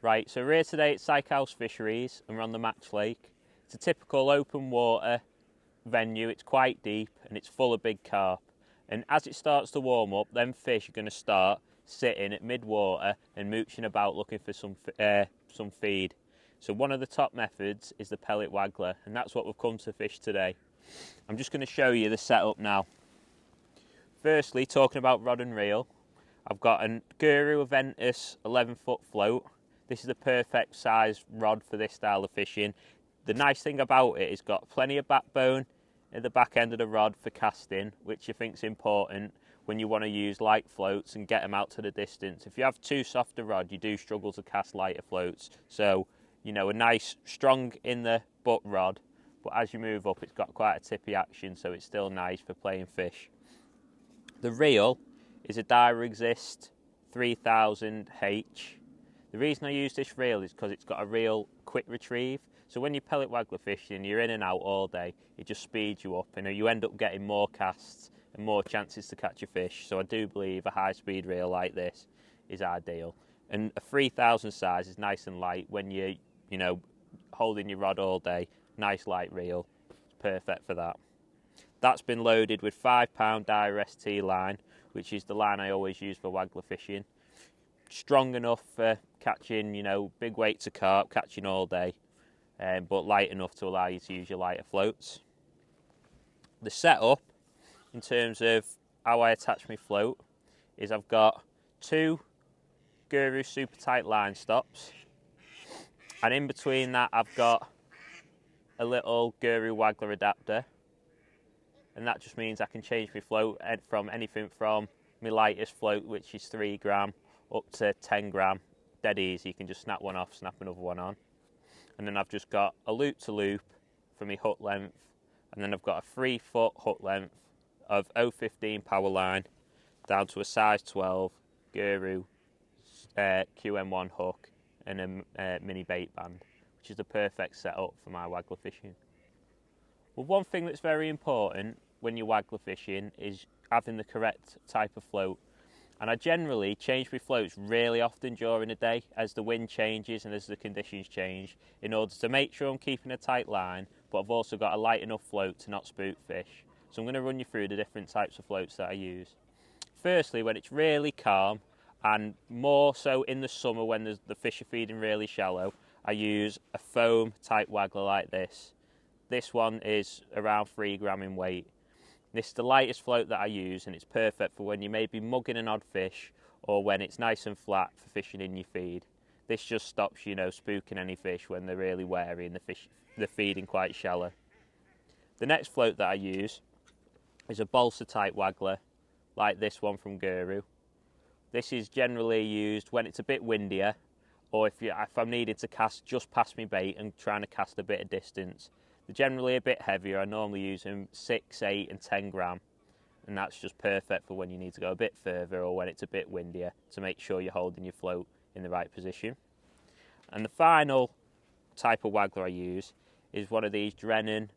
Right, so we're here today at Sykehouse Fisheries and we're on the Match Lake. It's a typical open water venue, it's quite deep and it's full of big carp. And as it starts to warm up, them fish are going to start sitting at mid-water and mooching about looking for some feed. So one of the top methods is the Pellet Waggler, and that's what we've come to fish today. I'm just going to show you the setup now. Firstly, talking about rod and reel, I've got a Guru Aventus 11-foot float. This is the perfect size rod for this style of fishing. The nice thing about it, it's got plenty of backbone at the back end of the rod for casting, which I think is important when you want to use light floats and get them out to the distance. If you have too soft a rod, you do struggle to cast lighter floats. So, you know, a nice strong in the butt rod, but as you move up, it's got quite a tippy action, so it's still nice for playing fish. The reel is a Dyresist 3000H. The reason I use this reel is because it's got a real quick retrieve. So when you're pellet waggler fishing, you're in and out all day, it just speeds you up and you end up getting more casts and more chances to catch a fish. So I do believe a high-speed reel like this is ideal. And a 3000 size is nice and light when you're, holding your rod all day. Nice light reel, it's perfect for that. That's been loaded with 5-pound Dyresist line, which is the line I always use for waggler fishing. Strong enough for catching, big weights of carp, catching all day, but light enough to allow you to use your lighter floats. The setup, in terms of how I attach my float, is I've got 2 Guru super tight line stops, and in between that I've got a little Guru Waggler adapter, and that just means I can change my float from anything from my lightest float, which is 3 gram, up to 10 gram, dead easy. You can just snap one off, snap another one on. And then I've just got a loop to loop for my hook length, and then I've got a 3-foot hook length of 015 power line down to a size 12 Guru QM1 hook and a mini bait band, which is the perfect setup for my waggler fishing. Well, one thing that's very important when you're waggler fishing is having the correct type of float. And I generally change my floats really often during the day as the wind changes and as the conditions change, in order to make sure I'm keeping a tight line, but I've also got a light enough float to not spook fish. So I'm going to run you through the different types of floats that I use. Firstly, when it's really calm, and more so in the summer when the fish are feeding really shallow, I use a foam type waggler like this. This one is around 3 gram in weight. This is the lightest float that I use, and it's perfect for when you may be mugging an odd fish or when it's nice and flat for fishing in your feed. This just stops, spooking any fish when they're really wary and they're feeding quite shallow. The next float that I use is a Bolster type waggler, like this one from Guru. This is generally used when it's a bit windier, or if I'm needing to cast just past my bait and trying to cast a bit of distance. They're generally a bit heavier. I normally use them 6, 8 and 10 gram, and that's just perfect for when you need to go a bit further or when it's a bit windier, to make sure you're holding your float in the right position. And the final type of waggler I use is one of these Drennan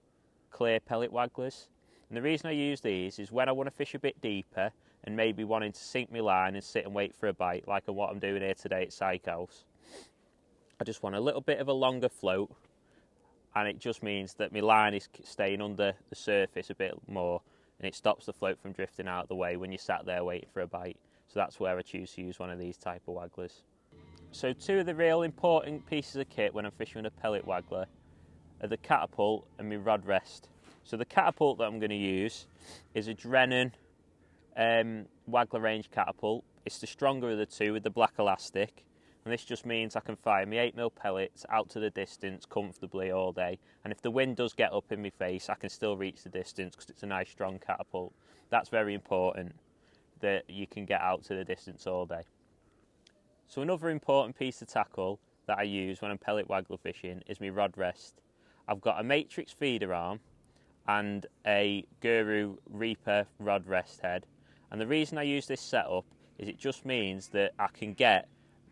clear pellet wagglers. And the reason I use these is when I want to fish a bit deeper and maybe wanting to sink my line and sit and wait for a bite, like what I'm doing here today at Sykehouse. I just want a little bit of a longer float, and it just means that my line is staying under the surface a bit more, and it stops the float from drifting out of the way when you're sat there waiting for a bite. So that's where I choose to use one of these type of wagglers. So 2 of the real important pieces of kit when I'm fishing with a pellet waggler are the catapult and my rod rest. So the catapult that I'm going to use is a Drennan waggler range catapult. It's the stronger of the 2 with the black elastic. And this just means I can fire my 8mm pellets out to the distance comfortably all day. And if the wind does get up in my face, I can still reach the distance because it's a nice strong catapult. That's very important, that you can get out to the distance all day. So another important piece of tackle that I use when I'm pellet waggler fishing is my rod rest. I've got a matrix feeder arm and a Guru Reaper rod rest head. And the reason I use this setup is it just means that I can get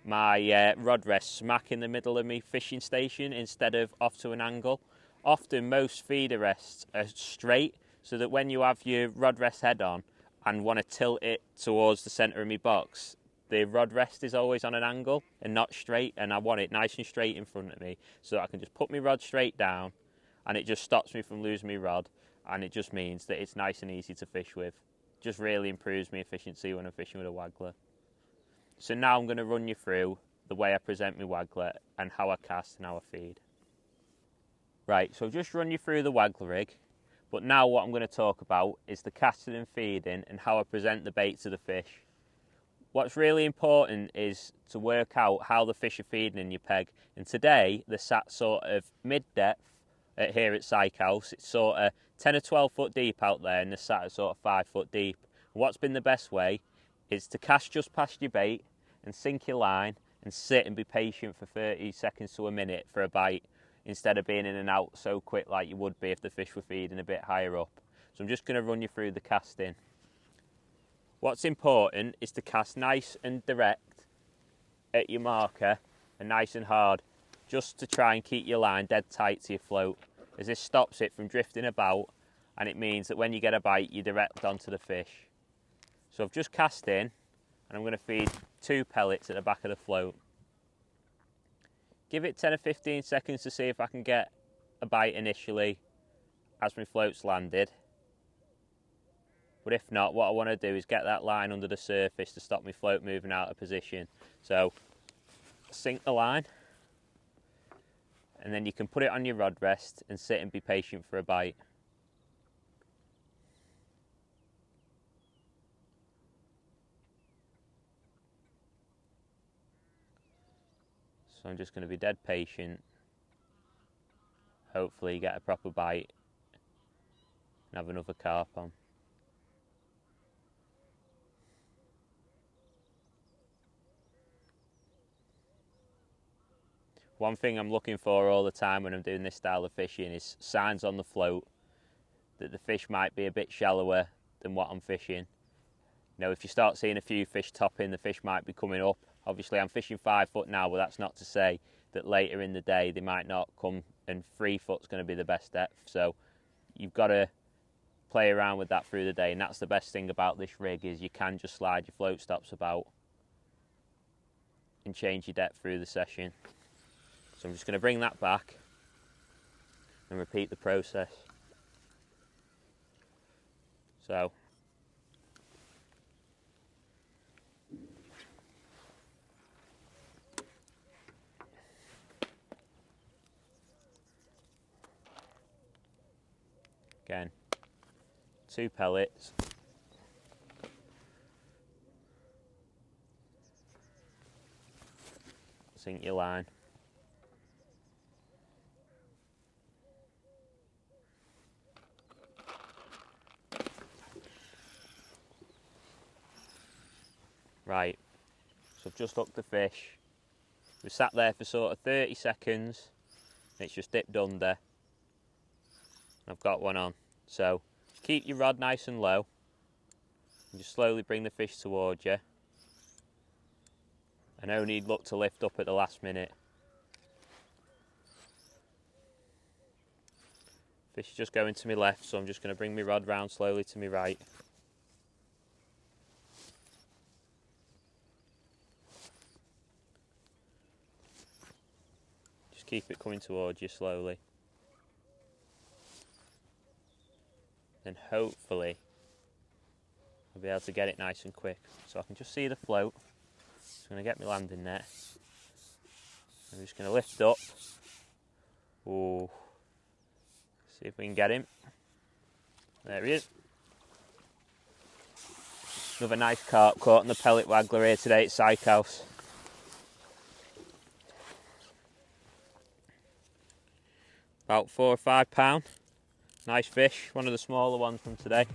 my rod rest smack in the middle of my fishing station instead of off to an angle. Often most feeder rests are straight, so that when you have your rod rest head on and want to tilt it towards the centre of my box, the rod rest is always on an angle and not straight, and I want it nice and straight in front of me so that I can just put my rod straight down and it just stops me from losing my rod, and it just means that it's nice and easy to fish with. Just really improves my efficiency when I'm fishing with a waggler. So now I'm going to run you through the way I present my waggler and how I cast and how I feed. Right, so I've just run you through the waggler rig, but now what I'm going to talk about is the casting and feeding and how I present the bait to the fish. What's really important is to work out how the fish are feeding in your peg, and today they're sat sort of mid-depth here at Syke House. It's sort of 10 or 12 foot deep out there, and they're sat at sort of 5 foot deep. What's been the best way is to cast just past your bait and sink your line and sit and be patient for 30 seconds to a minute for a bite, instead of being in and out so quick like you would be if the fish were feeding a bit higher up. So I'm just going to run you through the casting. What's important is to cast nice and direct at your marker and nice and hard, just to try and keep your line dead tight to your float, as this stops it from drifting about, and it means that when you get a bite you're direct onto the fish. So I've just cast in and I'm going to feed 2 pellets at the back of the float. Give it 10 or 15 seconds to see if I can get a bite initially as my float's landed. But if not, what I want to do is get that line under the surface to stop my float moving out of position. So sink the line, and then you can put it on your rod rest and sit and be patient for a bite. So I'm just going to be dead patient. Hopefully you get a proper bite and have another carp on. One thing I'm looking for all the time when I'm doing this style of fishing is signs on the float that the fish might be a bit shallower than what I'm fishing. You know, if you start seeing a few fish topping, the fish might be coming up. Obviously I'm fishing 5 foot now, but that's not to say that later in the day they might not come, and 3 foot's going to be the best depth. So you've got to play around with that through the day, and that's the best thing about this rig, is you can just slide your float stops about and change your depth through the session. So I'm just going to bring that back and repeat the process. So again, 2 pellets. Sink your line. Right, so I've just hooked the fish. We sat there for sort of 30 seconds, and it's just dipped under. I've got one on. So keep your rod nice and low, and just slowly bring the fish towards you, and only look to lift up at the last minute. Fish is just going to my left, so I'm just going to bring my rod round slowly to my right. Just keep it coming towards you slowly. Then hopefully I'll be able to get it nice and quick. So I can just see the float. Just going to get my landing net. I'm just going to lift up. Ooh. See if we can get him. There he is. Another nice carp caught on the Pellet Waggler here today at Syke House. About £4 or £5. Nice fish, one of the smaller ones from today.